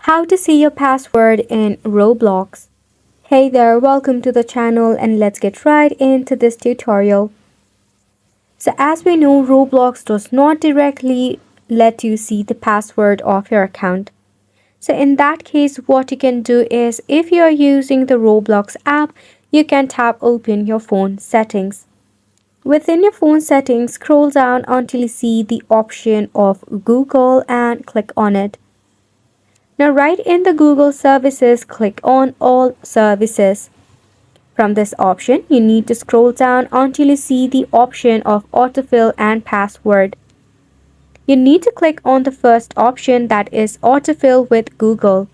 How to see your password in Roblox. Hey there, welcome to the channel and let's get right into this tutorial. So as we know, Roblox does not directly let you see the password of your account. So in that case, what you can do is if you are using the Roblox app, you can tap open your phone settings. Within your phone settings, scroll down until you see the option of Google and click on it. Now right in the Google services, click on all services. From this option, you need to scroll down until you see the option of autofill and password. You need to click on the first option, that is autofill with Google.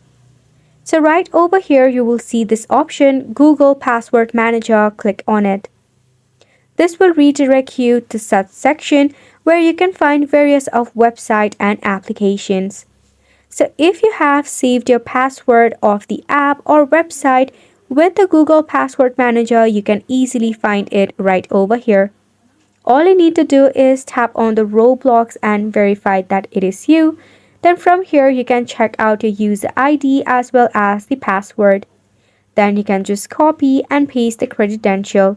So right over here, you will see this option, Google Password Manager. Click on it. This will redirect you to such section where you can find various of website and applications. So if you have saved your password of the app or website with the Google Password Manager, you can easily find it right over here. All you need to do is tap on the Roblox and verify that it is you. Then from here, you can check out your user ID as well as the password. Then you can just copy and paste the credential.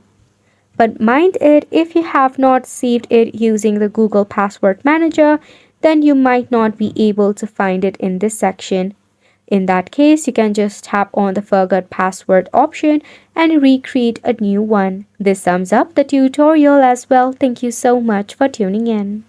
But mind it, if you have not saved it using the Google Password Manager, then you might not be able to find it in this section. In that case, you can just tap on the forgot password option and recreate a new one. This sums up the tutorial as well. Thank you so much for tuning in.